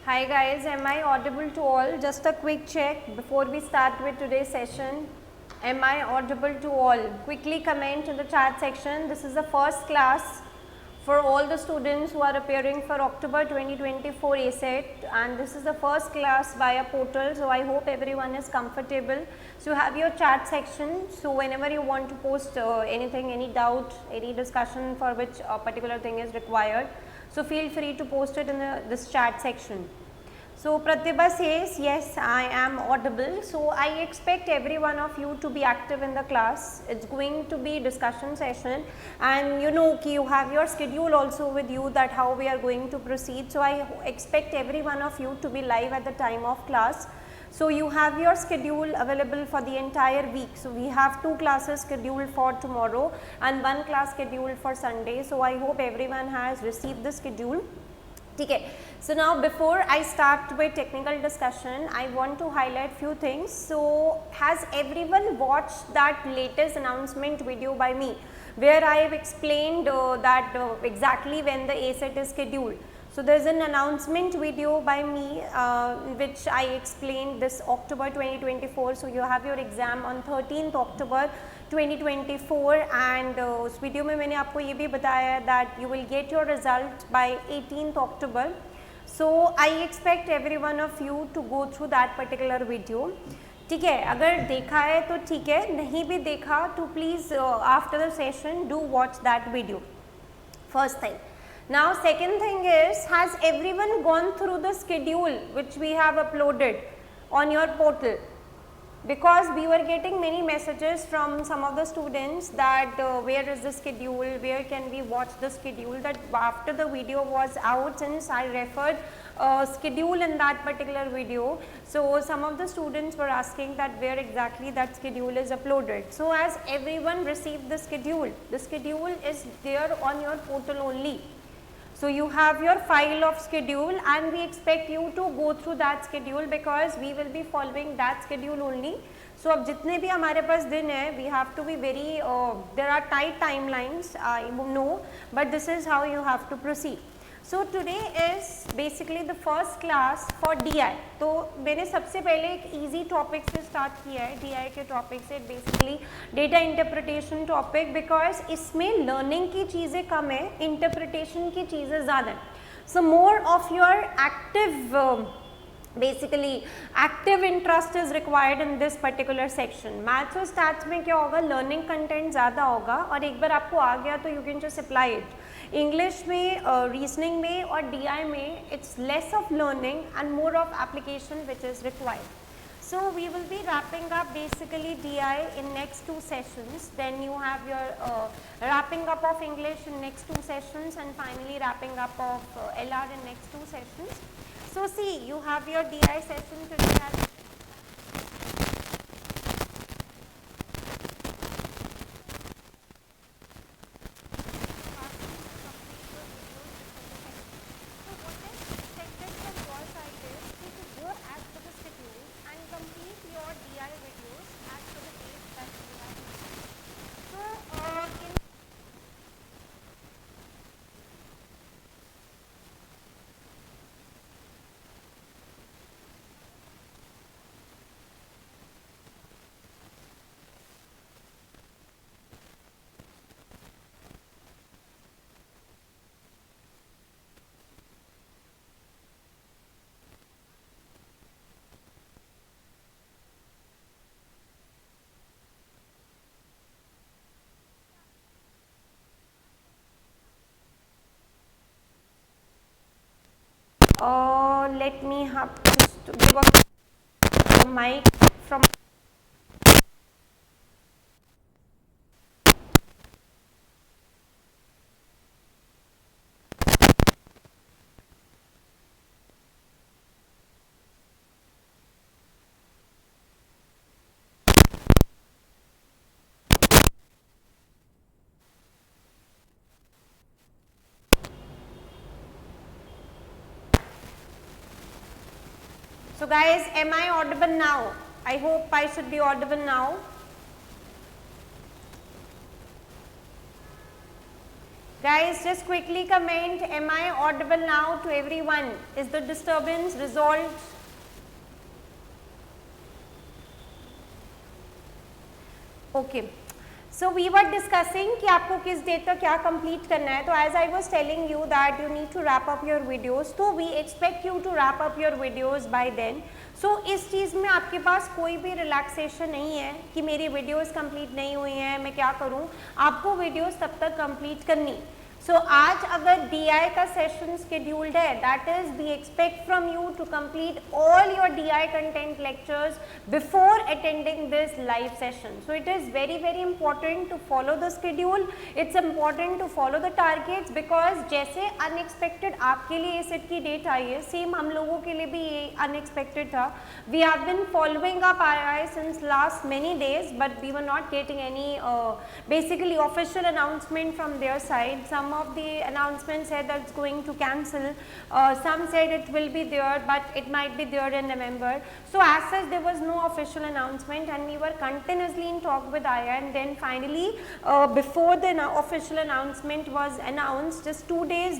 Hi guys, am I audible to all? Just a quick check before we start with today's session. Am I audible to all? Quickly comment in the chat section. This is the first class for all the students who are appearing for October 2024 ASET, and this is the first class via portal, so I hope everyone is comfortable. So you have your chat section, so whenever you want to post anything, any doubt, any discussion for which a particular thing is required, so feel free to post it in this chat section. So Pratibha says, yes, I am audible. So I expect every one of you to be active in the class. It's going to be discussion session, and you know you have your schedule also with you that how we are going to proceed. So I expect every one of you to be live at the time of class. So you have your schedule available for the entire week. So we have 2 classes scheduled for tomorrow and 1 class scheduled for Sunday. So I hope everyone has received the schedule. Okay. So now before I start with technical discussion, I want to highlight few things. So has everyone watched that latest announcement video by me, where I have explained that exactly when the ASET is scheduled. So there is an announcement video by me which I explained this October 2024. So you have your exam on 13th October 2024, and उस video में मैंने आपको ये भी बताया that you will get your result by 18th October. So I expect every one of you to go through that particular video. ठीक है, अगर देखा है तो ठीक है, नहीं भी देखा तो please after the session do watch that video. First thing. Now second thing is, has everyone gone through the schedule which we have uploaded on your portal? Because we were getting many messages from some of the students that where is the schedule, where can we watch the schedule, that after the video was out, since I referred schedule in that particular video, so some of the students were asking that where exactly that schedule is uploaded. So as everyone received the schedule is there on your portal only. So you have your file of schedule, and we expect you to go through that schedule because we will be following that schedule only. So अब जितने भी हमारे पास दिन है, we have to be very there are tight timelines, I know, but this is how you have to proceed. So today is basically the first class for DI. तो मैंने सबसे पहले एक easy topic से start किया है, DI के topic से, basically data interpretation topic, because इसमें learning की चीज़ें कम है, interpretation की चीज़ें ज़्यादा है. So more of your active basically active interest is required in this particular section. Maths और stats में क्या होगा, learning content ज़्यादा होगा, और एक बार आपको आ गया तो you can just apply it. English में, reasoning में और DI में it's less of learning and more of application which is required. So we will be wrapping up basically DI in next 2 sessions. Then you have your wrapping up of English in next 2 sessions, and finally wrapping up of LR in next 2 sessions. So see, you have your DI session today. Let me have just to give a mic from So guys, am I audible now? I hope I should be audible now. Guys, just quickly comment, am I audible now to everyone? Is the disturbance resolved? Okay. So we were discussing कि आपको किस date तक क्या complete करना है. तो as I was telling you that you need to wrap up your videos, तो we expect you to wrap up your videos by then. So इस चीज़ में आपके पास कोई भी relaxation नहीं है कि मेरी videos complete नहीं हुई हैं, मैं क्या करूँ. आपको videos तब तक complete करनी. So आज अगर DI का session scheduled है, that is we expect from you to complete all your DI content lectures before attending this live session. So it is very important to follow the schedule. It's important to follow the targets because जैसे unexpected आपके लिए ACET की date आई है, same हम लोगों के लिए भी ये unexpected था. We have been following up II since last many days, but we were not getting any basically official announcement from their side. Some of the announcements said that it's going to cancel, some said it will be there but it might be there in November. So as such there was no official announcement and we were continuously in talk with IA, and then finally before the official announcement was announced, just 2 days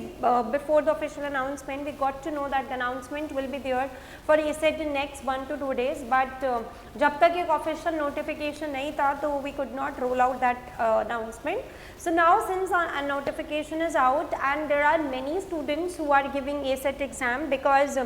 before the official announcement we got to know that the announcement will be there for ACET in next 1 to 2 days, but जब तक एक official notification नहीं था तो we could not roll out that announcement. So now since a notification is out and there are many students who are giving ACET exam because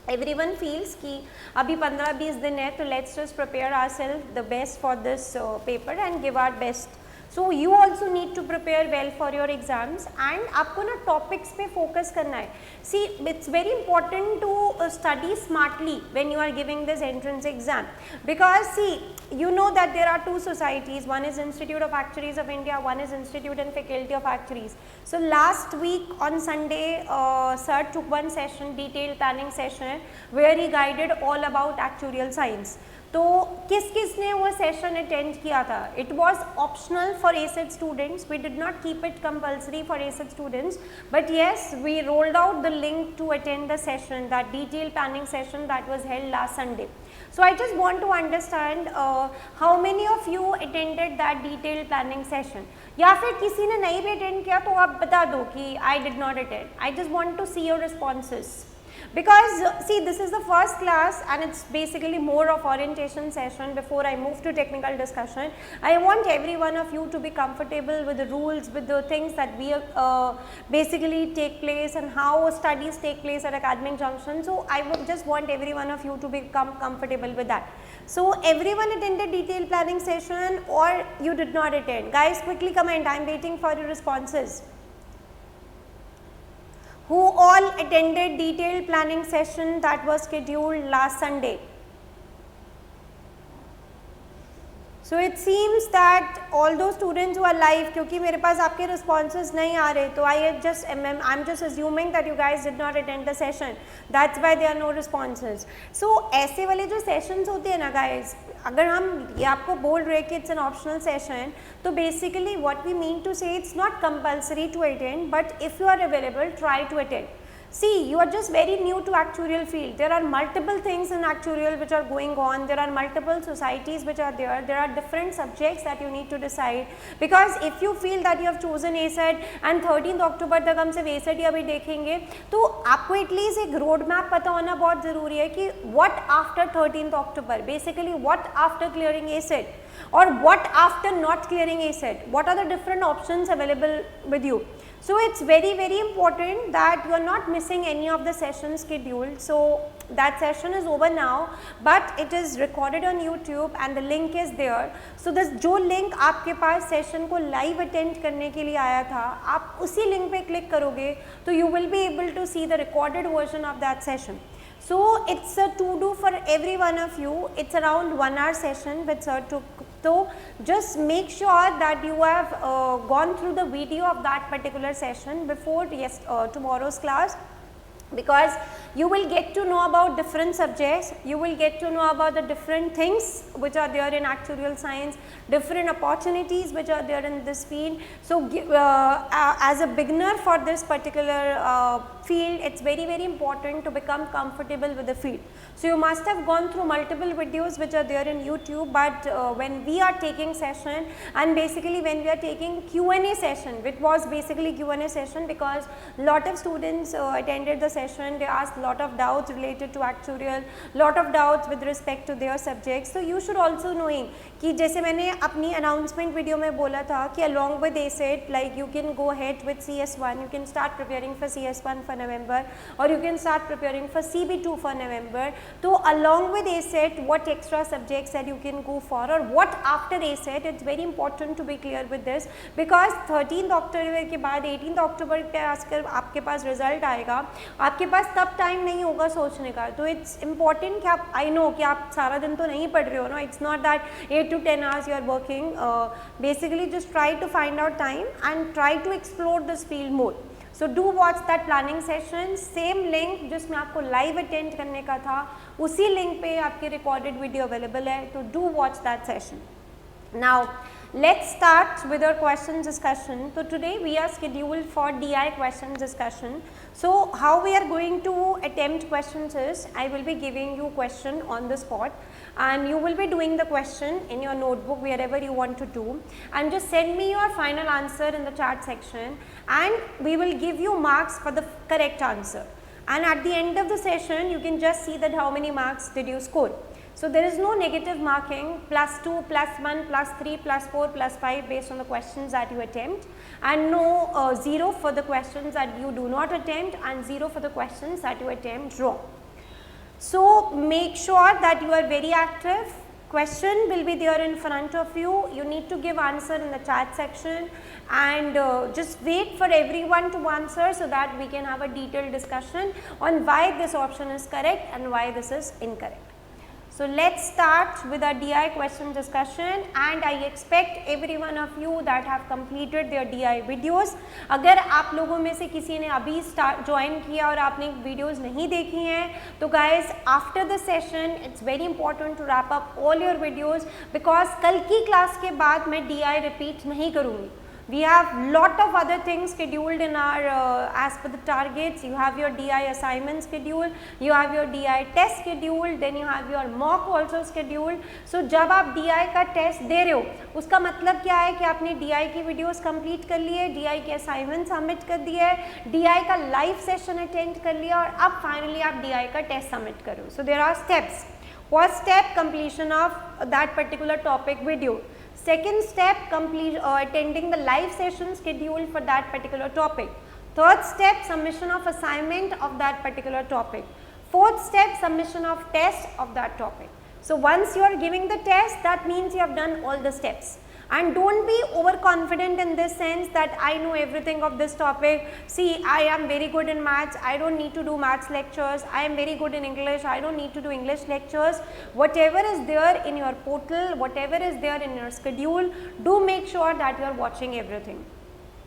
everyone feels कि अभी 15-20 दिन है तो let's just prepare ourselves the best for this paper and give our best. So you also need to prepare well for your exams and आपको ना topics पे focus करना है. See, it's very important to study smartly when you are giving this entrance exam because see, you know that there are two societies, one is Institute of Actuaries of India, one is Institute and Faculty of Actuaries. So last week on Sunday, sir took one session, detailed planning session where he guided all about actuarial science. तो किस किस ने वो session attend किया था. It was optional for ACET students, we did not keep it compulsory for ACET students, but yes we rolled out the link to attend the session, that detail planning session that was held last Sunday. So I just want to understand how many of you attended that detailed planning session. या फिर किसी ने नहीं भी attend किया तो आप बता दो कि I did not attend. I just want to see your responses. Because see, this is the first class and it's basically more of orientation session before I move to technical discussion. I want every one of you to be comfortable with the rules, with the things that we basically take place and how studies take place at Academic Junction. So I would just want every one of you to become comfortable with that. So everyone attended detailed planning session or you did not attend? Guys, quickly comment. I am waiting for your responses. Who all attended detailed planning session that was scheduled last Sunday? So it seems that all those students who are live, क्योंकि मेरे पास आपके responses नहीं आ रहे, तो I'm just assuming that you guys did not attend the session. That's why there are no responses. So ऐसे वाले जो sessions होते हैं ना guys, अगर हम ये आपको बोल रहे कि it's an optional session, तो basically what we mean to say it's not compulsory to attend, but if you are available, try to attend. See, you are just very new to actuarial field. There are multiple things in actuarial which are going on. There are multiple societies which are there. There are different subjects that you need to decide. Because if you feel that you have chosen ACET and 13th October तक हम सिर्फ ACET ही अभी देखेंगे, तो आपको at least एक road map पता होना बहुत ज़रूरी है कि what after 13th October, basically what after clearing ACET or what after not clearing ACET, what are the different options available with you. So it's very important that you are not missing any of the sessions scheduled. So that session is over now, but it is recorded on YouTube and the link is there. So this जो link आपके पास session को live attend करने के लिए आया था, आप उसी link पे click करोगे तो you will be able to see the recorded version of that session. So it's a to do for every one of you. It's around 1 hour session with sir to. So just make sure that you have gone through the video of that particular session before tomorrow's class, because you will get to know about different subjects, you will get to know about the different things which are there in actuarial science, different opportunities which are there in this field. So, as a beginner for this particular field, it's very important to become comfortable with the field. So, you must have gone through multiple videos which are there in YouTube, but when we are taking session, and basically when we are taking Q&A session, which was basically Q&A session because lot of students attended the session, they asked lot of doubts related to actuarial, lot of doubts with respect to their subjects. So, you should also knowing कि जैसे मैंने अपनी announcement video में बोला था कि along with ACET, like you can go ahead with CS1, you can start preparing for CS1 for November, or you can start preparing for CB2 for November. So, along with ACET, what extra subjects that you can go for, or what after ACET, it's very important to be clear with this, because 13th October के बाद 18th October के आसकर आपके पास result आएगा, आपके पास तब time नहीं होगा सोचने का. तो इट्स इम्पॉर्टेंट कि आप, आई नो कि आप सारा दिन तो नहीं पढ़ रहे हो ना, it's not that 8 to 10 hours you are working. Basically just try to find out time and try to explore this field more. So do watch that planning session. Same link जिसमें आपको live attend करने का था, उसी link पे आपकी recorded video available है, तो do watch that session. Now let's start with our questions discussion. So today we are scheduled for DI questions discussion. So how we are going to attempt questions is, I will be giving you question on the spot, and you will be doing the question in your notebook wherever you want to do, and just send me your final answer in the chat section, and we will give you marks for the correct answer. And at the end of the session you can just see that how many marks did you score. So there is no negative marking, +2, +1, +3, +4, +5 based on the questions that you attempt, and no 0 for the questions that you do not attempt, and 0 for the questions that you attempt wrong. So make sure that you are very active. Question will be there in front of you. You need to give answer in the chat section, and just wait for everyone to answer so that we can have a detailed discussion on why this option is correct and why this is incorrect. So let's start with our DI question discussion, and I expect every one of you that have completed their DI videos. अगर आप लोगों में से किसी ने अभी join किया और आपने videos नहीं देखी हैं, तो guys after the session it's very important to wrap up all your videos, because कल की क्लास के बाद मैं DI repeat नहीं करूँगी. We have lot of other things scheduled in our as per the targets. You have your DI assignment schedule, you have your DI test scheduled, then you have your mock also scheduled. So जब आप DI का test दे रहे हो, उसका मतलब क्या है कि आपने DI की वीडियोस कंप्लीट कर लिए, DI के असाइनमेंट सबमिट कर दिए, DI का लाइव सेशन अटेंड कर लिया, और अब फाइनली आप DI का टेस्ट सबमिट करो. So there are steps. First step, completion of that particular topic video. Second step, attending the live session scheduled for that particular topic. Third step, submission of assignment of that particular topic. Fourth step, submission of test of that topic. So once you are giving the test, that means you have done all the steps. And don't be overconfident in this sense that I know everything of this topic. See, I am very good in maths, I don't need to do maths lectures. I am very good in English, I don't need to do English lectures. Whatever is there in your portal, whatever is there in your schedule, do make sure that you are watching everything.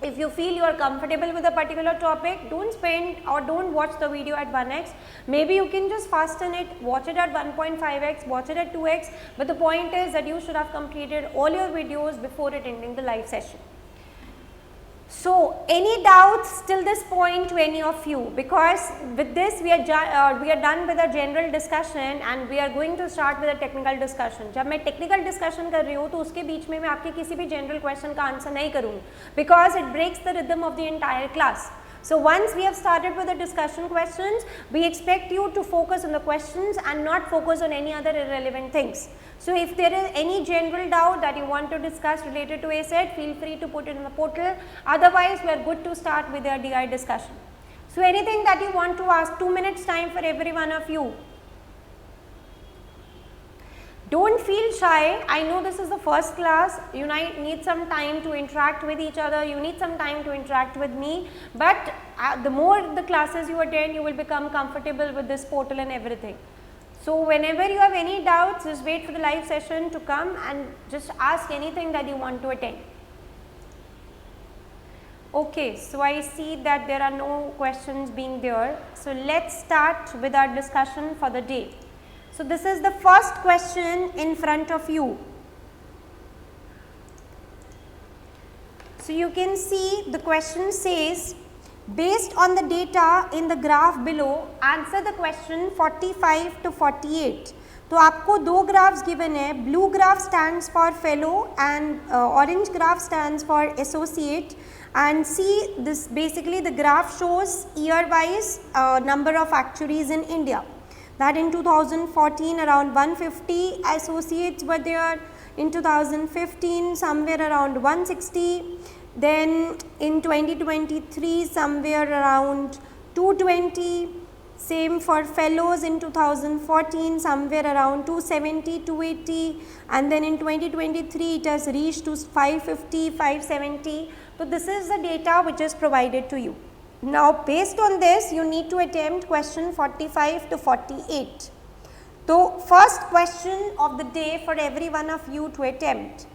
If you feel you are comfortable with a particular topic, don't spend or don't watch the video at 1x. Maybe you can just fasten it, watch it at 1.5x, watch it at 2x, but the point is that you should have completed all your videos before attending the live session. So any doubts till this point to any of you, because with this we are done with a general discussion and we are going to start with a technical discussion. जब मैं technical discussion कर रही हूँ तो उसके बीच में मैं आपके किसी भी general question का answer नहीं करूँगी, because it breaks the rhythm of the entire class. So once we have started with the discussion questions, we expect you to focus on the questions and not focus on any other irrelevant things. So if there is any general doubt that you want to discuss related to ACET, feel free to put it in the portal. Otherwise, we are good to start with our DI discussion. So anything that you want to ask, 2 minutes time for every one of you. Don't feel shy. I know this is the first class. You need some time to interact with each other. You need some time to interact with me. But the more the classes you attend, you will become comfortable with this portal and everything. So whenever you have any doubts, just wait for the live session to come and just ask anything that you want to attend. Okay, so I see that there are no questions being there. So let's start with our discussion for the day. So this is the first question in front of you. So you can see the question says, based on the data in the graph below, answer the question 45 to 48. तो आपको दो graphs given है, blue graph stands for fellow and orange graph stands for associate. And see, this basically the graph shows year wise number of actuaries in India. That in 2014 around 150 associates were there, in 2015 somewhere around 160, then in 2023 somewhere around 220, same for fellows in 2014 somewhere around 270, 280, and then in 2023 it has reached to 550, 570. So this is the data which is provided to you. Now based on this you need to attempt question 45 to 48. So first question of the day for every one of you to attempt.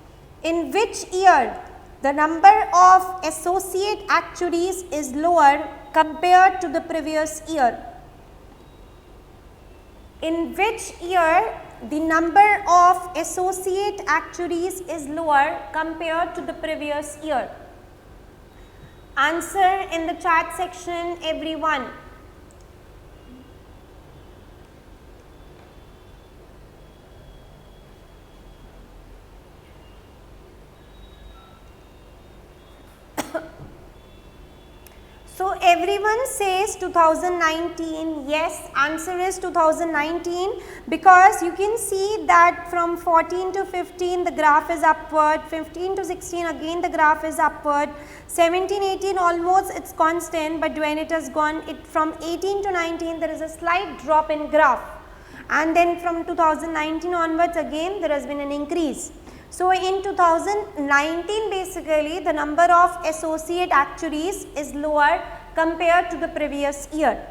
In which year the number of associate actuaries is lower compared to the previous year? In which year the number of associate actuaries is lower compared to the previous year? Answer in the chat section, everyone. So everyone says 2019, yes, answer is 2019, because you can see that from 14 to 15 the graph is upward, 15 to 16 again the graph is upward, 17, 18 almost it's constant, but when it has gone from 18 to 19 there is a slight drop in graph, and then from 2019 onwards again there has been an increase. So in 2019 basically the number of associate actuaries is lower compared to the previous year.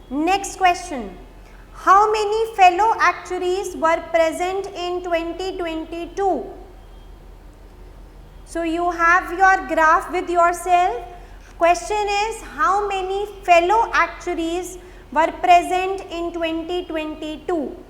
Next question, how many fellow actuaries were present in 2022? So you have your graph with yourself. Question is, how many fellow actuaries were present in 2022?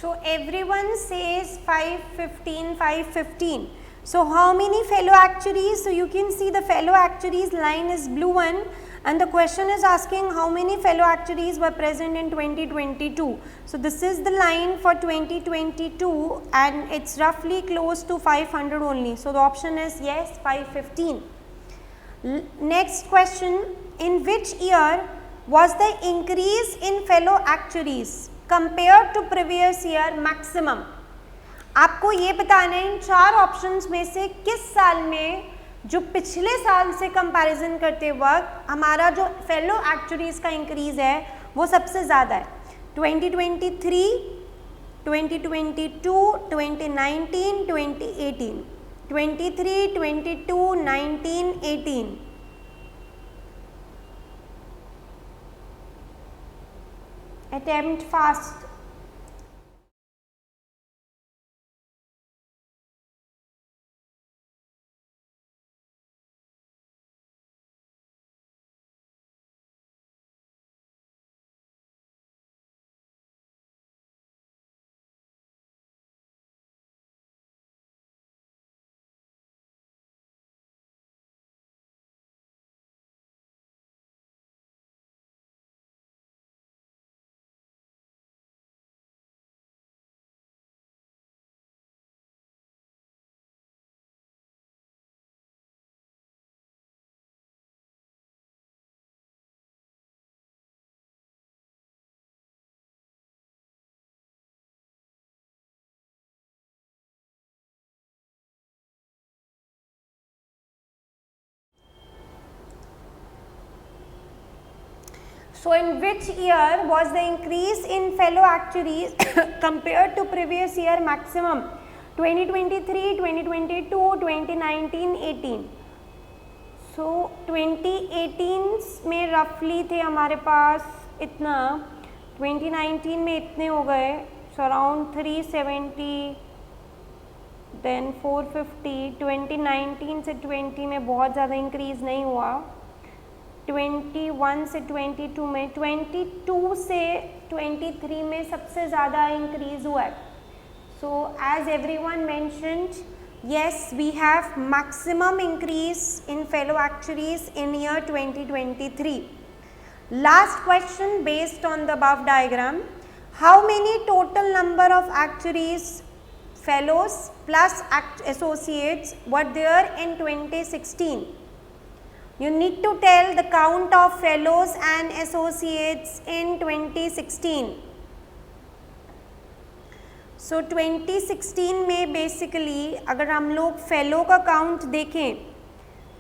So everyone says 515, 515. So how many fellow actuaries? So you can see the fellow actuaries line is blue one, and the question is asking how many fellow actuaries were present in 2022. So this is the line for 2022 and it's roughly close to 500 only. So the option is yes, 515. Next question, in which year was the increase in fellow actuaries compared to previous year maximum? आपको ये बताना है इन चार options में से किस साल में जो पिछले साल से कंपैरिजन करते वक्त हमारा जो फेलो एक्चुअरीज का इंक्रीज है वो सबसे ज़्यादा है. 2023, 2022, 2019, 2018. 23, 22, 19, 18. Attempt fast. So in which year was the increase in fellow actuaries compared to previous year maximum? 2023, 2022, 2019, 18. So 2018 में रफली थे हमारे पास इतना, 2019 में इतने हो गए, सो अराउंड 370, देन 450. 2019 से 20 में बहुत ज़्यादा इंक्रीज़ नहीं हुआ. 21 से 22 में, 22 से 23 में सबसे ज़्यादा इंक्रीज़ हुआ है. So as everyone mentioned, yes, we have maximum increase in fellow actuaries in year 2023. Last question based on the above diagram. How many total number of actuaries, fellows plus associates were there in 2016? You need to tell the count of fellows and associates in 2016. So 2016 में basically अगर हम लोग fellow का count देखें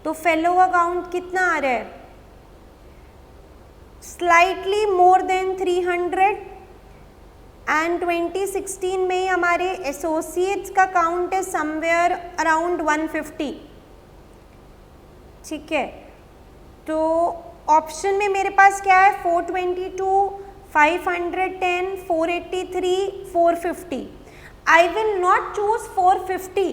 तो fellow का count कितना आ रहा है? Slightly more than 300. एंड 2016 में हमारे एसोसिएट्स का काउंट है समवेयर अराउंड 150. ठीक है, तो ऑप्शन में मेरे पास क्या है? 422, 510, 483, 450. I will not choose 450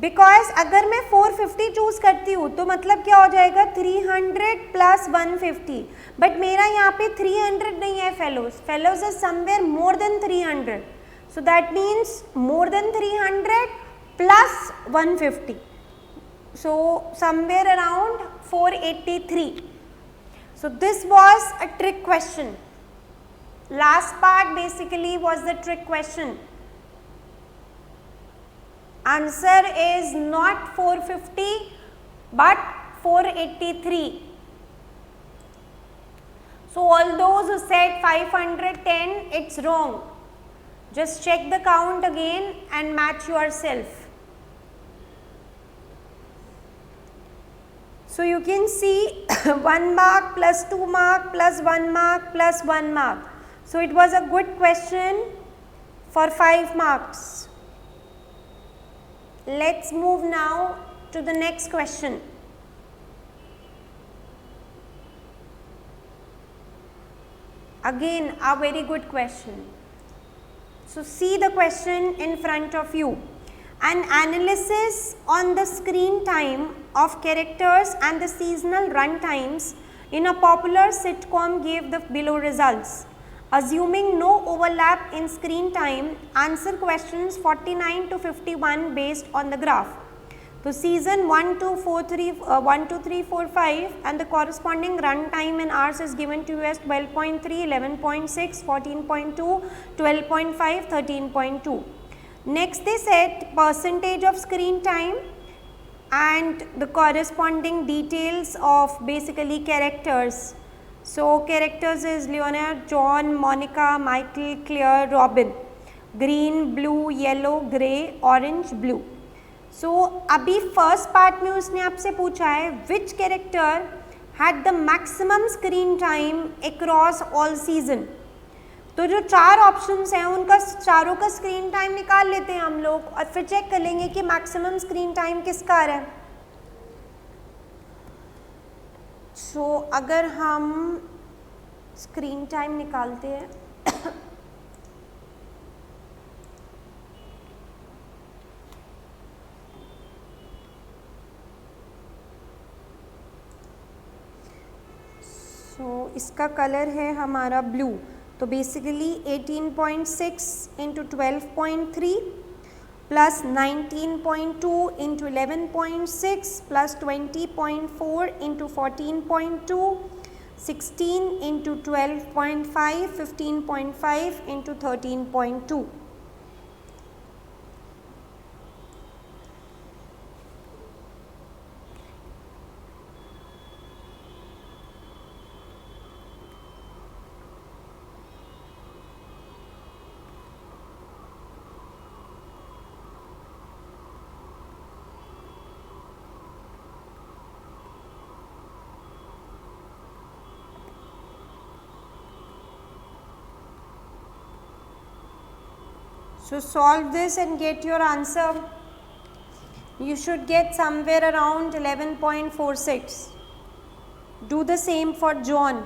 because अगर मैं 450 चूज करती हूँ तो मतलब क्या हो जाएगा? 300 प्लस 150. बट मेरा यहाँ पे 300 नहीं है fellows. Fellows is somewhere more than 300. So that means more than 300 plus 150. So somewhere around 483. So this was a trick question. Last part basically was the trick question. Answer is not 450 but 483. So all those who said 510, it's wrong. Just check the count again and match yourself. So you can see 1 mark plus 2 mark plus 1 mark plus 1 mark. So it was a good question for 5 marks. Let's move now to the next question. Again a very good question. So see the question in front of you. An analysis on the screen time of characters and the seasonal run times in a popular sitcom gave the below results. Assuming no overlap in screen time, answer questions 49 to 51 based on the graph. So season 1, 2, 3, 4, 5 and the corresponding run time in hours is given to you as 12.3, 11.6, 14.2, 12.5, 13.2. Next they said percentage of screen time and the corresponding details of basically characters. So characters is Leonard, John, Monica, Michael, Claire, Robin. Green, blue, yellow, grey, orange, blue. So अभी first part में उसने आपसे पूछा है which character had the maximum screen time across all season. तो जो 4 options हैं उनका चारों का स्क्रीन टाइम निकाल लेते हैं हम लोग और फिर चेक कर लेंगे कि मैक्सिमम स्क्रीन टाइम किसका आ रहा है. सो अगर हम स्क्रीन टाइम निकालते हैं सो इसका कलर है हमारा ब्लू. तो basically 18.6 into 12.3 plus 19.2 into 11.6 plus 20.4 into 14.2, 16 into 12.5, 15.5 into 13.2. So solve this and get your answer. You should get somewhere around 11.46. Do the same for John.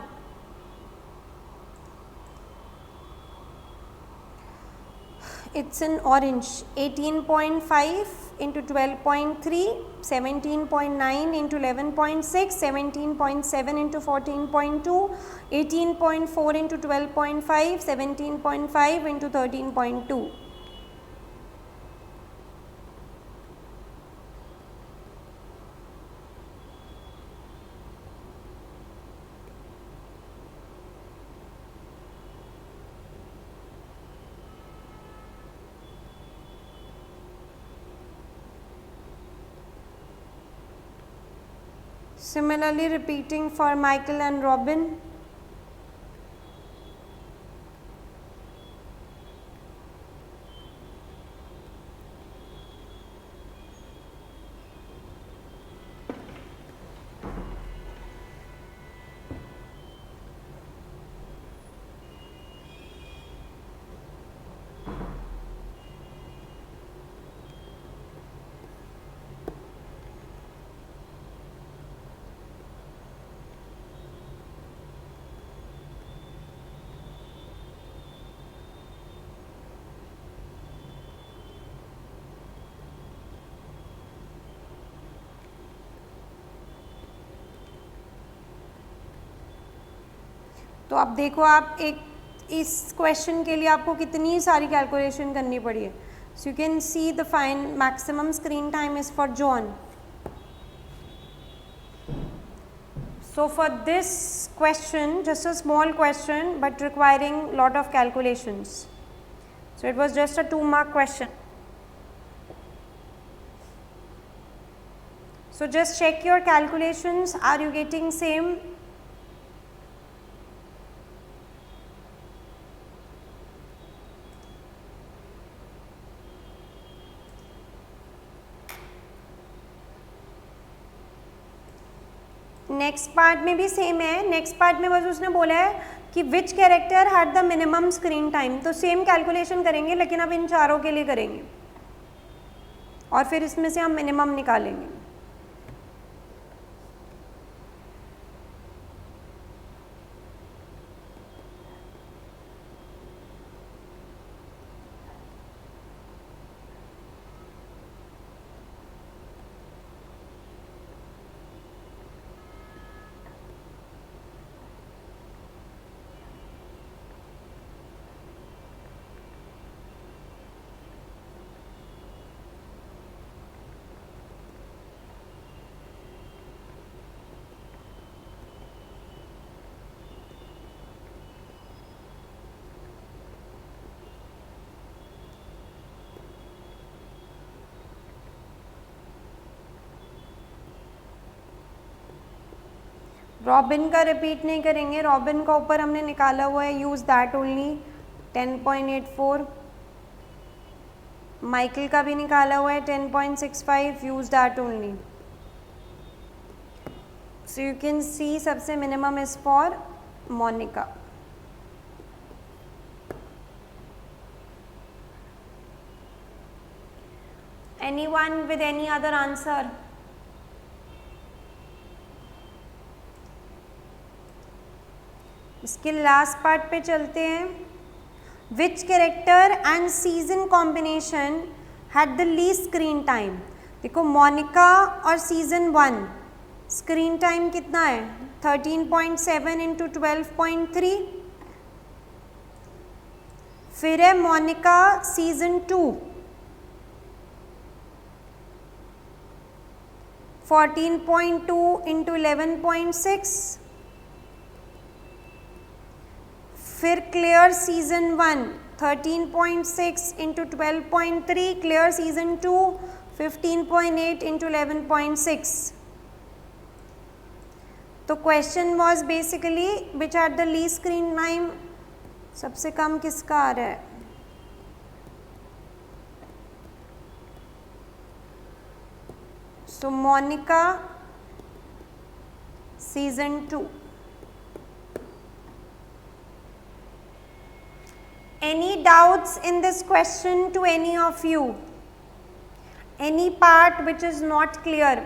It's in orange. 18.5 into 12.3, 17.9 into 11.6, 17.7 into 14.2, 18.4 into 12.5, 17.5 into 13.2. Similarly, repeating for Michael and Robin. तो अब देखो, आप एक इस question के लिए आपको कितनी सारी कैलकुलेशन करनी पड़ी है. सो you can see the fine maximum screen time is for John. So for this question, just a small question but requiring lot of calculations. So it was just a 2-mark question. So just check your calculations. Are you getting same? Next part में भी same है. Next part में बस उसने बोला है कि विच character had the minimum screen time. तो सेम कैलकुलेशन करेंगे लेकिन अब इन चारों के लिए करेंगे और फिर इसमें से हम मिनिमम निकालेंगे. रॉबिन का रिपीट नहीं करेंगे. रॉबिन का ऊपर हमने निकाला हुआ है. Use that only. 10.84. माइकल का भी निकाला हुआ है 10.65. Use that only. So you can see सबसे minimum is for Monica. Anyone with any other answer? इसके लास्ट पार्ट पे चलते हैं. Which character and season combination had the least screen time. देखो, मोनिका और सीजन 1 स्क्रीन टाइम कितना है? 13.7 into 12.3. फिर है मोनिका सीजन 2 14.2 इंटू 11.6. फिर clear season 1 13.6 into 12.3. Clear season 2 15.8 into 11.6. तो question was basically which are the least screen time. सबसे कम किसका आ रहा है? So Monica season 2. Any doubts in this question to any of you? Any part which is not clear?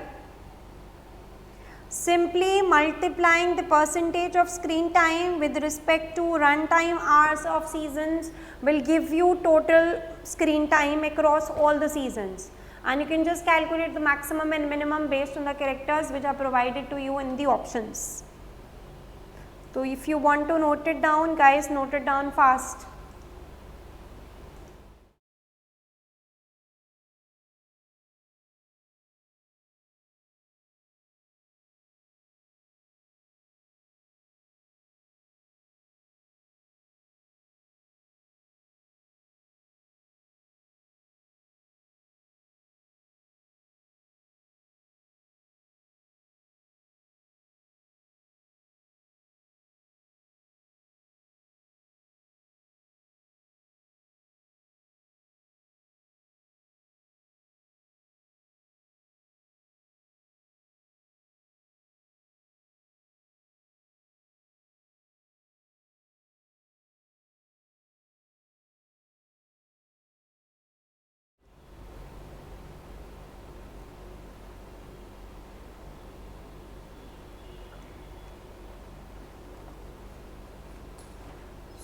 Simply multiplying the percentage of screen time with respect to runtime hours of seasons will give you total screen time across all the seasons, and you can just calculate the maximum and minimum based on the characters which are provided to you in the options. So if you want to note it down, guys, note it down fast.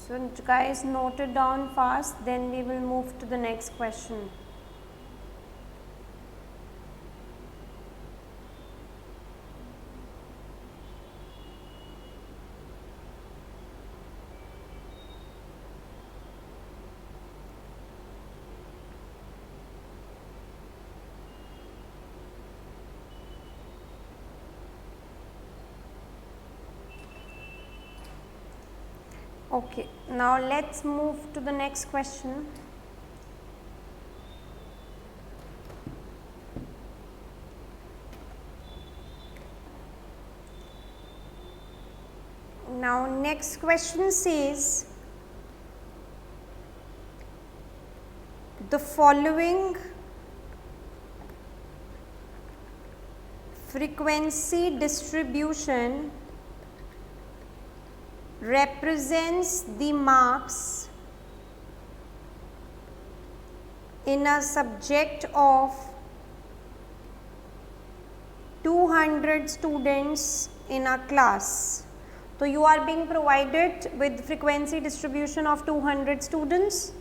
So guys, note it down fast, then we will move to the next question. Okay, now let's move to the next question. Now next question says, the following frequency distribution represents the marks in a subject of 200 students in a class. So you are being provided with frequency distribution of 200 students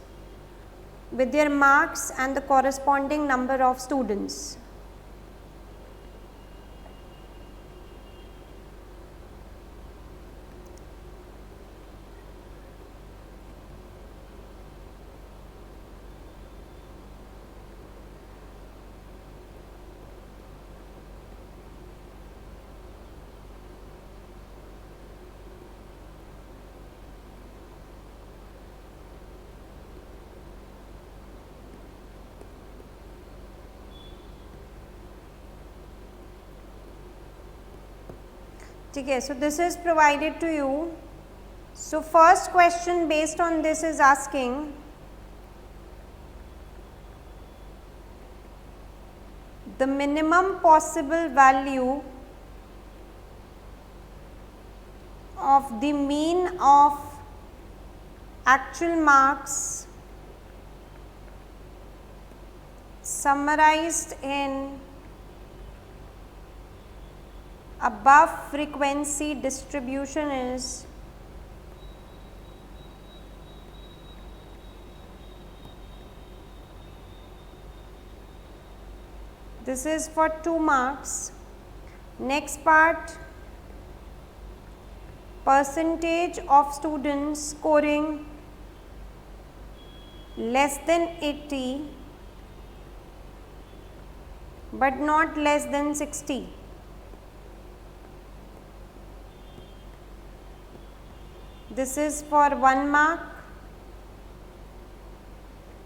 with their marks and the corresponding number of students. Okay, so this is provided to you. So first question based on this is asking, the minimum possible value of the mean of actual marks summarized in above frequency distribution is this is for 2 marks. Next part, percentage of students scoring less than 80 but not less than 60. This is for 1 mark.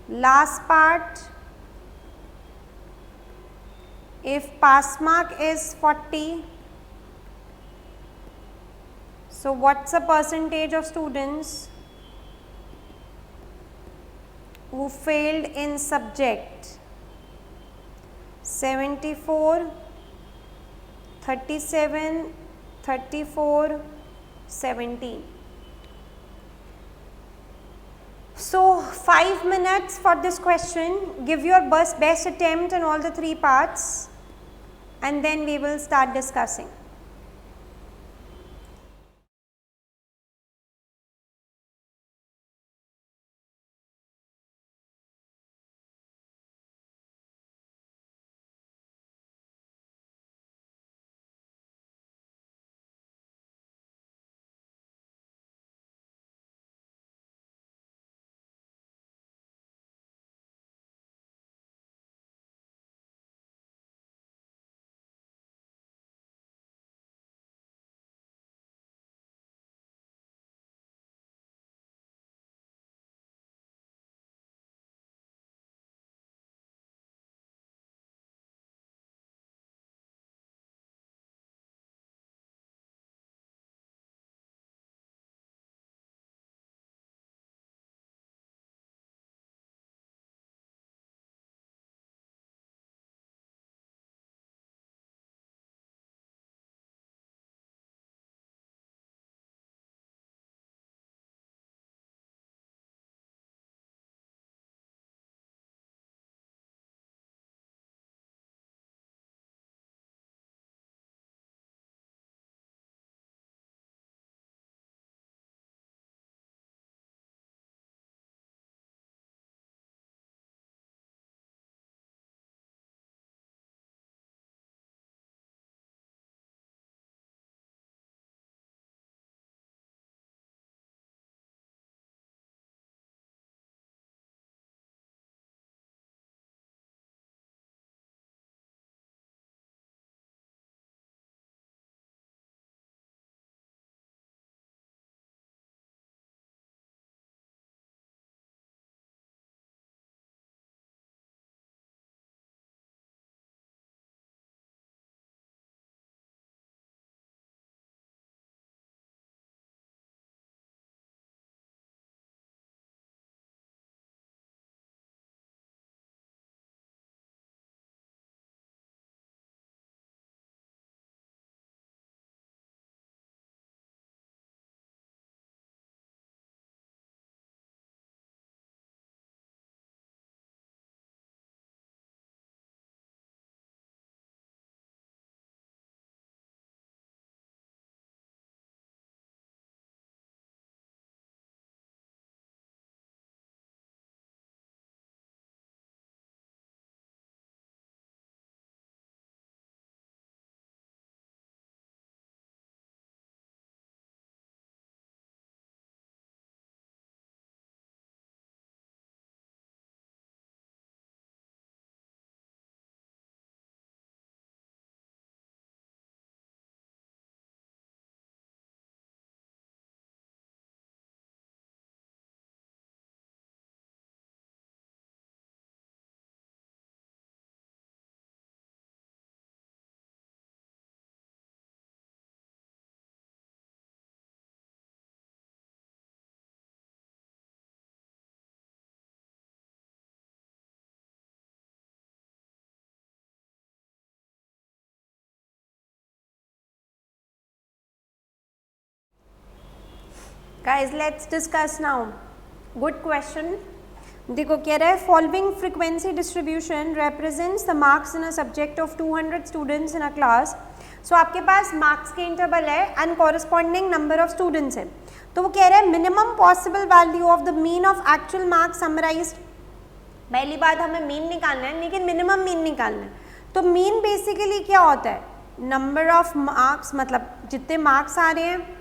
Last part, if pass mark is 40, so what's the percentage of students who failed in subject? 74, 37, 34, 17. So 5 minutes for this question. Give your best attempt in all the 3 parts and then we will start discussing. Guys, let's discuss now. Good question. देखो कह रहा है following frequency distribution represents the marks in a subject of 200 students in a class. So आपके पास marks के interval है and corresponding number of students है. तो वो कह रहा है minimum possible value of the mean of actual marks summarised. पहली बात हमें मीन निकालना है लेकिन मिनिमम मीन निकालना है. तो मीन बेसिकली क्या होता है, नंबर ऑफ मार्क्स मतलब जितने मार्क्स आ रहे हैं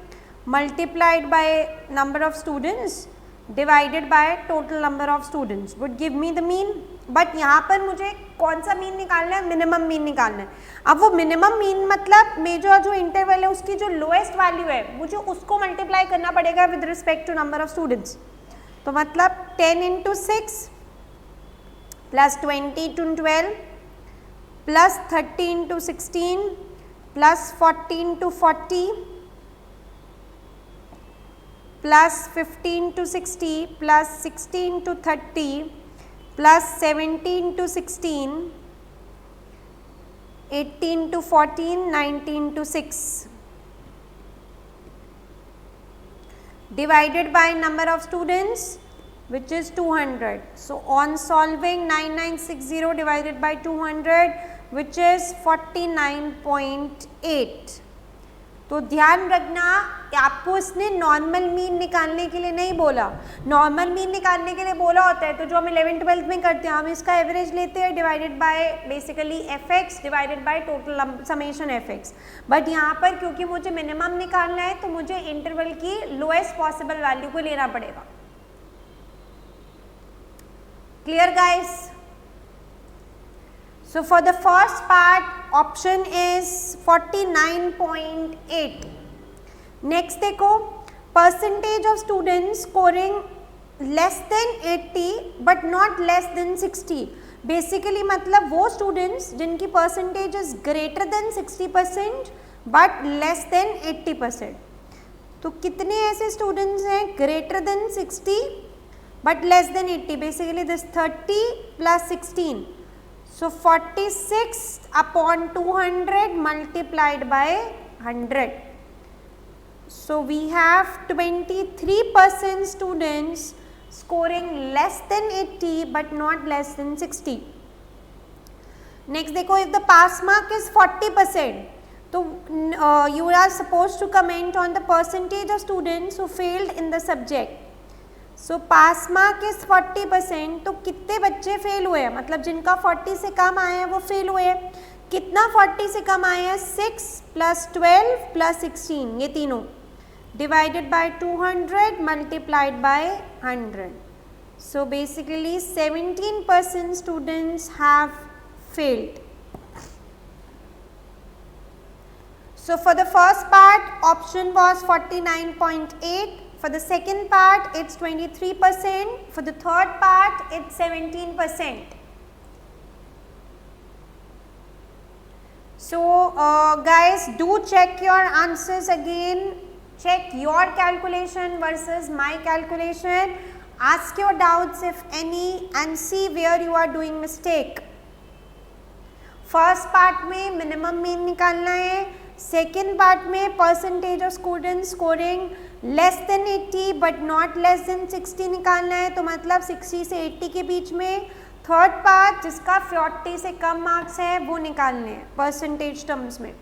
multiplied by number of students divided by total number of students would give me the mean. But यहाँ पर मुझे कौन सा मीन निकालना है, मिनिमम मीन निकालना है. अब वो मिनिमम मीन मतलब मेजर जो इंटरवल है उसकी जो लोएस्ट वैल्यू है मुझे उसको मल्टीप्लाई करना पड़ेगा with respect to number of students. तो मतलब 10 into 6 plus 20 into 12 plus 30 into 16 plus 40 into 40 plus 15 to 60 plus 16 to 30 plus 17 to 16 18 to 14 19 to 6 divided by number of students which is 200. So on solving 9960 divided by 200 which is 49.8. तो ध्यान रखना आपको इसने normal mean निकालने के लिए नहीं बोला, नॉर्मल मीन निकालने के लिए बोला होता है तो जो हम 11th-12th में करते हैं हम इसका एवरेज लेते हैं divided by basically F x divided by total summation F x, but यहाँ पर क्योंकि मुझे मिनिमम निकालना है तो मुझे इंटरवल की लोएस्ट पॉसिबल वैल्यू को लेना पड़ेगा. Clear guys? So for the first part option is 49.8. Next देखो percentage of students scoring less than 80 but not less than 60. Basically मतलब वो students जिनकी percentage is greater than 60% but less than 80%. तो कितने ऐसे students हैं greater than 60 but less than 80? Basically this 30 plus 16. So 46 upon 200 multiplied by 100. So we have 23% students scoring less than 80 but not less than 60. Next देखो if the pass mark is 40%, तो you are supposed to comment on the percentage of students who failed in the subject. So pass mark is 40%, तो कितने बच्चे fail हुए हैं, मतलब जिनका 40 से कम आए हैं वो फेल हुए हैं. कितना 40 से कम आए हैं? 6 प्लस 12 प्लस 16, ये तीनों divided by 200 multiplied by 100. So basically 17% students have failed. So for the first part option was 49.8. For the second part it's 23%. For the third part it's 17%. So guys, do check your answers again. Check your calculation versus my calculation. Ask your doubts if any and see where you are doing mistake. First part में minimum mean निकालना है. Second part में percentage of students scoring less than 80 but not less than 60 निकालना है, तो मतलब 60 से 80 के बीच में. थर्ड पार्ट जिसका 40 से कम मार्क्स है वो निकालने हैं परसेंटेज टर्म्स में.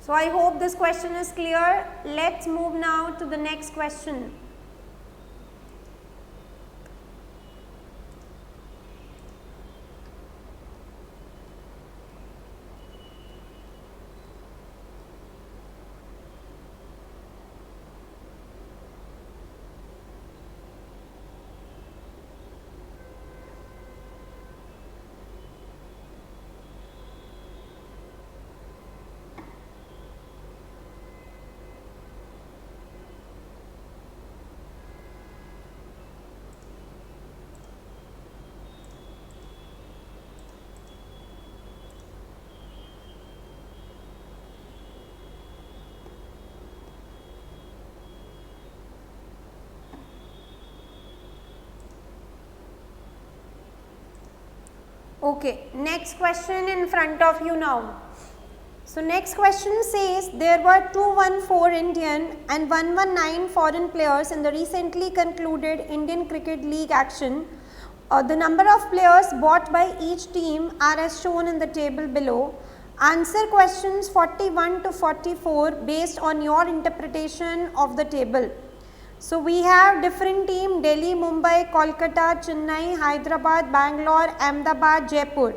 So I hope this question is clear. Let's move now to the next question. Okay, next question in front of you now. So next question says there were 214 Indian and 119 foreign players in the recently concluded Indian Cricket League action. The number of players bought by each team are as shown in the table below. Answer questions 41 to 44 based on your interpretation of the table. So we have different team: Delhi, Mumbai, Kolkata, Chennai, Hyderabad, Bangalore, Ahmedabad, Jaipur.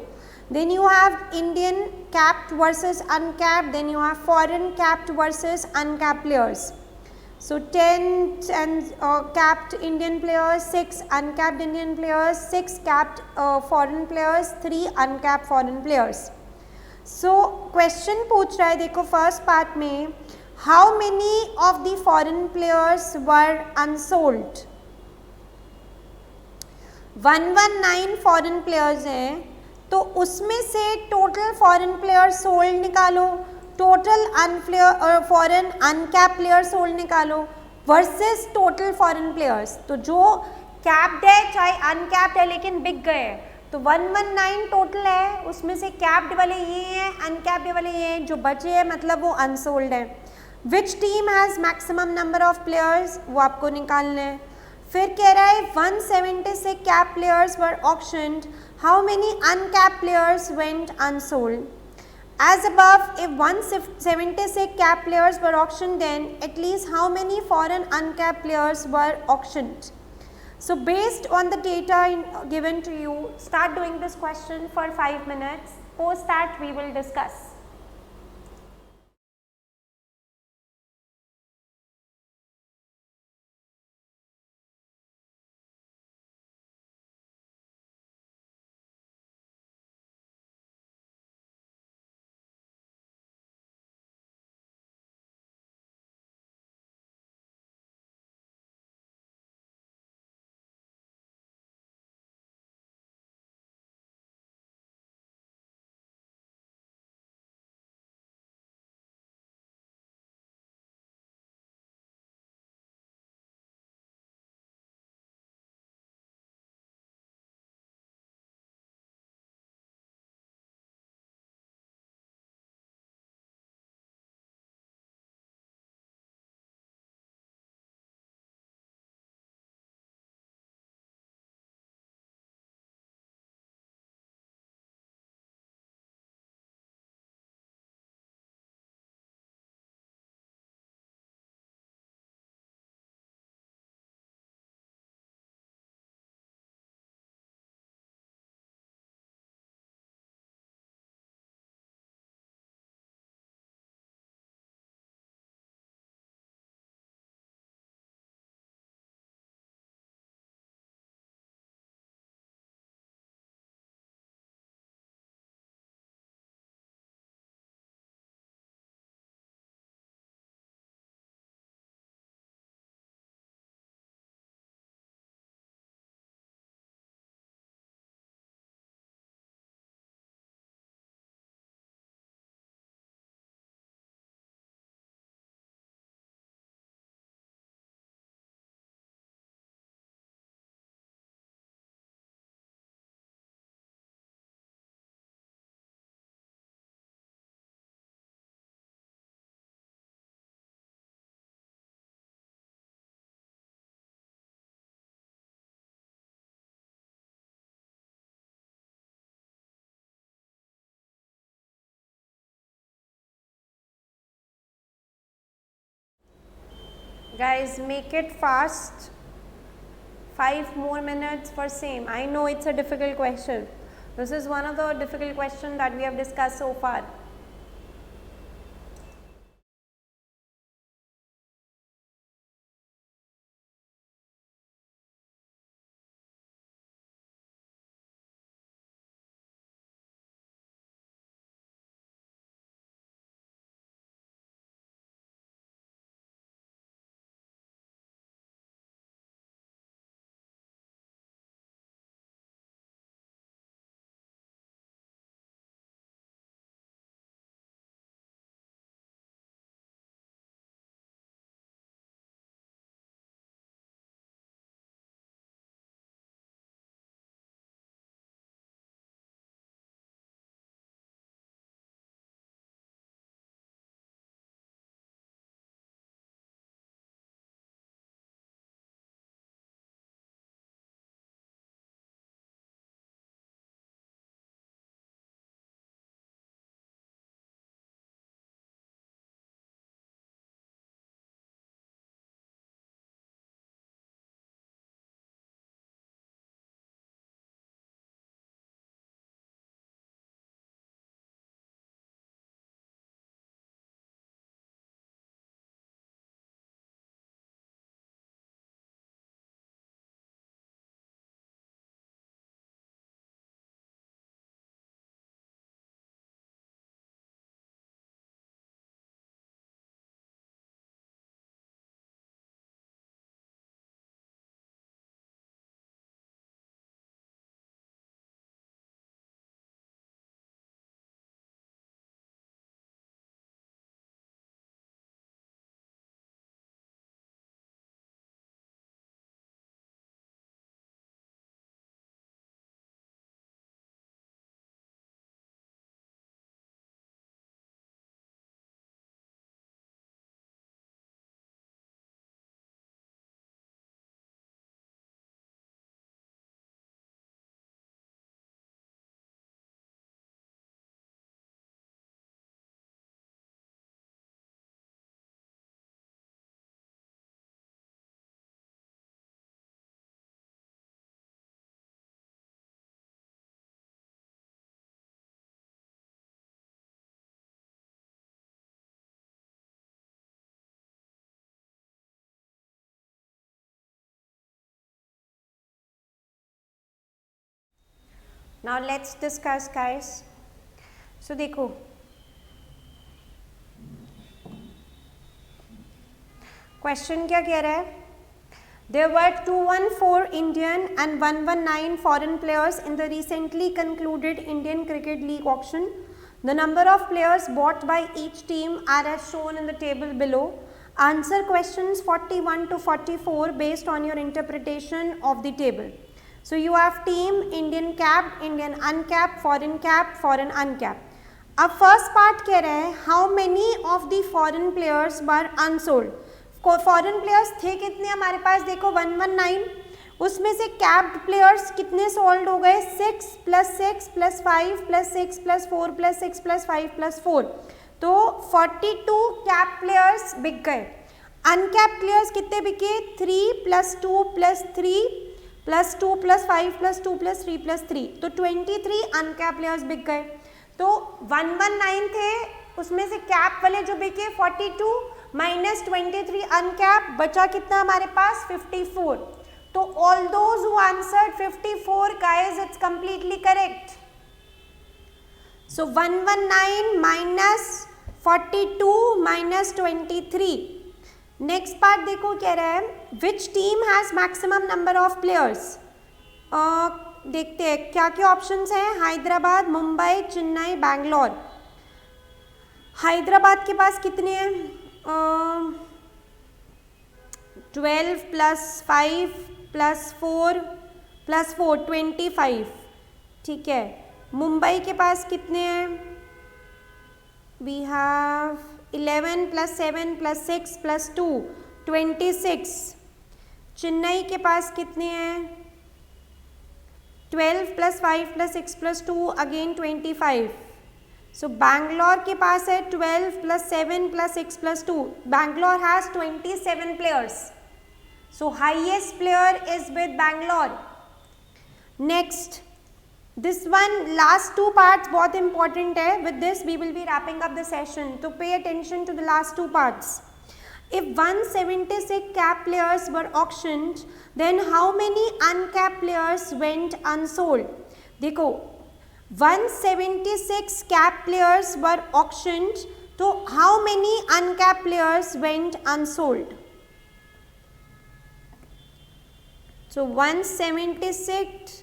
Then you have Indian capped versus uncapped. Then you have foreign capped versus uncapped players. So 10 and capped Indian players, 6 uncapped Indian players, 6 capped foreign players, 3 uncapped foreign players. So question पूछ रहा है, देखो first part में how many of the foreign players were unsold? 119 foreign players हैं, तो उसमें से total foreign players sold निकालो, total foreign uncapped players sold निकालो versus total foreign players. तो जो capped है चाहे uncapped है लेकिन बिक गए, तो 119 टोटल है, उसमें से कैप्ड वाले ये हैं, अनकैप्ड वाले ये हैं, जो बचे हैं मतलब वो अनसोल्ड हैं. Which team has maximum number of players, वो आपको निकालना है। फिर कह रहा है 176 cap players were auctioned, how many uncap players went unsold. As above, if 176 cap players were auctioned, then at least how many foreign uncapped players were auctioned? So based on the data given to you, start doing this question for 5 minutes. Post that we will discuss. Guys, make it fast. 5 more minutes for same. I know it's a difficult question. This is one of the difficult questions that we have discussed so far. Now let's discuss guys. So देखो question क्या कह रहा है. There were 214 Indian and 119 foreign players in the recently concluded Indian Cricket League auction. The number of players bought by each team are as shown in the table below. Answer questions 41 to 44 based on your interpretation of the table. So you have team Indian capped, Indian uncapped, foreign uncapped. अब first part कह रहे हैं how many of the foreign players were unsold. Foreign players थे कितने हमारे पास, देखो 119, उसमें से कैप्ड प्लेयर्स कितने सोल्ड हो गए, 6 + 6 + 5 + 6 + 4 + 6 + 5 + 4, तो 42 कैप प्लेयर्स बिक गए. अनकैप प्लेयर्स कितने बिके, 3 + 2 + 3 + 2 + 5 + 2 + 3 + 3, तो 23 अनकैप प्लेयर्स बिक गए. तो 119 थे, उसमें से कैप वाले जो बिके 42 - 23 अनकैप, बचा कितना हमारे पास 54. तो all those who answered 54 guys, it's completely correct. So 119 - 42 - 23. Next part देखो क्या रहा है, which team has maximum number of players. देखते हैं क्या क्या ऑप्शंस हैं. हैदराबाद, मुंबई, चेन्नई, बैंगलोर. हैदराबाद के पास कितने हैं, 12 + 5 + 4 + 4 25. ठीक है. मुंबई के पास कितने हैं, वी हैव 11 + 7 + 6 + 2 26. चेन्नई के पास कितने हैं, 12 + 5 + 6 + 2 अगेन 25. सो बैंगलोर के पास है 12 + 7 + 6 + 2. Bangalore has 27 players. So highest player is with Bangalore. Next this one, last two parts बहुत इंपॉर्टेंट है. With this we will be wrapping up the session, तो pay attention to the last two parts. If 176 cap players were auctioned, then how many uncapped players went unsold? देखो 176 cap players were auctioned, तो how many uncapped players went unsold? So 176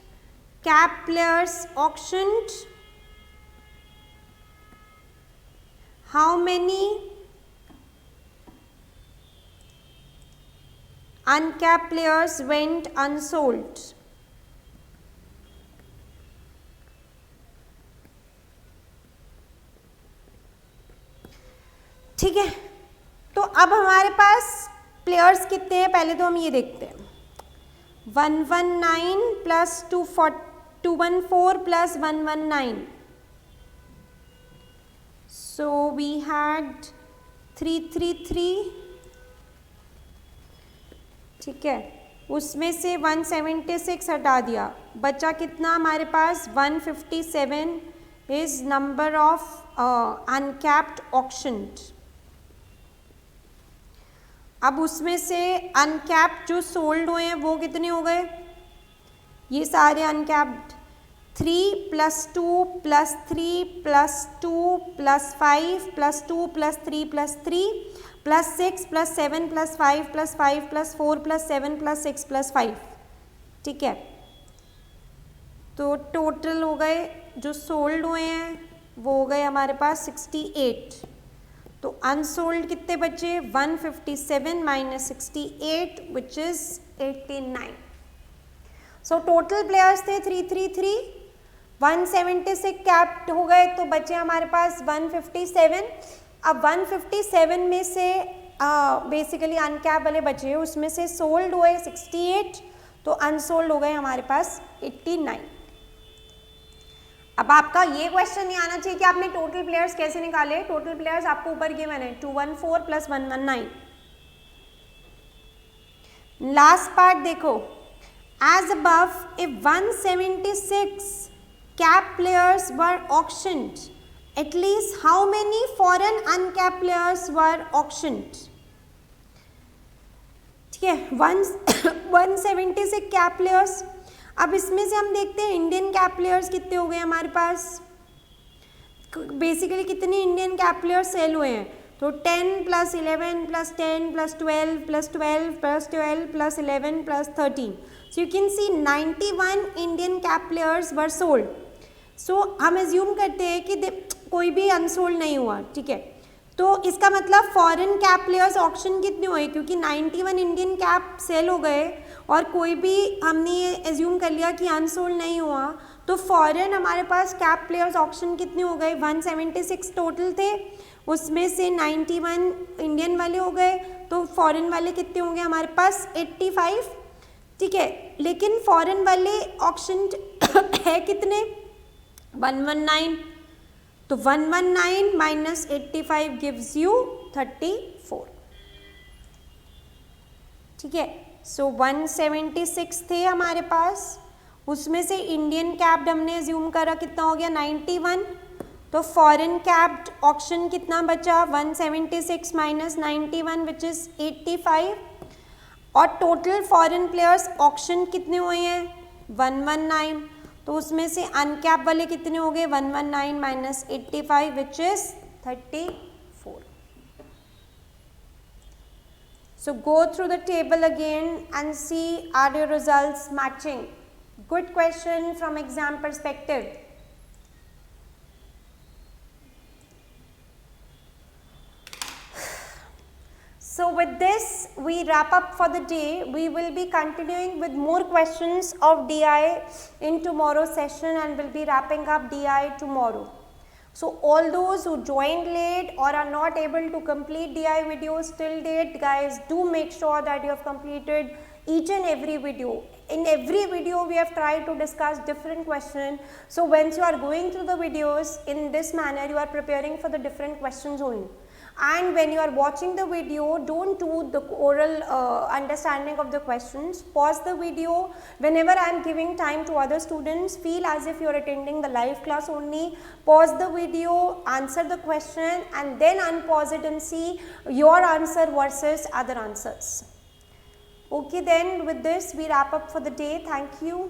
cap players auctioned, how many uncapped players went unsold? ठीक है. तो अब हमारे पास players कितने हैं, पहले तो हम ये देखते हैं. 119 + 214 + 119. So we had 333. ठीक है. उसमें से 176 हटा दिया, बचा कितना हमारे पास 157 इज नंबर ऑफ अनकैप्ड ऑक्शन्ड. अब उसमें से अनकैप्ड जो सोल्ड हुए हैं वो कितने हो गए, ये सारे अनकैप्ड 3 + 2 + 3 + 2 + 5 + 2 + 3 + 3 + 6 + 7 + 5 + 5 + 4 + 7 + 6 + 5. ठीक है. तो टोटल हो गए जो सोल्ड हुए हैं वो हो गए हमारे पास 68. तो अनसोल्ड कितने बचे, 157 - 68 which is 89. So total players थे 333. 176 कैप्ड हो गए तो बचे हमारे पास 157. अब 157 में से बेसिकली अनकैप वाले बचे, उसमें से सोल्ड हुए 68, तो अनसोल्ड हो गए हमारे पास 89. अब आपका ये क्वेश्चन नहीं आना चाहिए कि आपने टोटल प्लेयर्स कैसे निकाले. टोटल प्लेयर्स आपको ऊपर किए मैंने 214 + 119. लास्ट पार्ट देखो, as above if 176 cap players were auctioned, at least how many foreign uncapped players were auctioned? ठीक है. 176 कैप प्लेयर्स. अब इसमें से हम देखते हैं इंडियन कैप प्लेयर्स कितने हो गए हमारे पास, बेसिकली कितने इंडियन कैप प्लेयर्स सेल हुए हैं, तो 10 + 11 + 10 + 12 + 12 + 12 + 11 + 13. So you can see 91 Indian cap players were sold. So हम एज्यूम करते हैं कि कोई भी अनसोल्ड नहीं हुआ, ठीक है, तो इसका मतलब फॉरेन कैप प्लेयर्स ऑक्शन कितने हुए, क्योंकि 91 इंडियन कैप सेल हो गए और कोई भी हमने ये एज्यूम कर लिया कि अनसोल्ड नहीं हुआ, तो फॉरेन हमारे पास कैप प्लेयर्स ऑक्शन कितने हो गए, 176 टोटल थे, उसमें से 91 इंडियन वाले हो गए, तो फॉरेन वाले कितने होंगे हमारे पास 85, ठीक है, लेकिन फॉरेन वाले ऑक्शन है कितने 119, तो 119 माइनस 85 गिव्स यू 34, ठीक है, सो 176 थे हमारे पास, उसमें से इंडियन कैप्ड हमने एज्यूम करा कितना हो गया 91, तो फॉरेन कैप्ड ऑक्शन कितना बचा 176 माइनस 91 विच इज 85, और टोटल फॉरेन प्लेयर्स ऑक्शन कितने हुए हैं 119, तो उसमें से अनकैप वाले कितने हो गए 119 minus 85 which is 34. So go through the table again and see are your results matching. Good question from exam perspective. So with this we wrap up for the day. We will be continuing with more questions of DI in tomorrow's session and will be wrapping up DI tomorrow. So all those who joined late or are not able to complete DI videos till date, guys, do make sure that you have completed each and every video. In every video we have tried to discuss different questions. So once you are going through the videos in this manner, you are preparing for the different questions only. And when you are watching the video, don't do the oral understanding of the questions. Pause the video. Whenever I am giving time to other students, feel as if you are attending the live class only. Pause the video, answer the question and then unpause it and see your answer versus other answers. Okay, then with this we wrap up for the day. Thank you.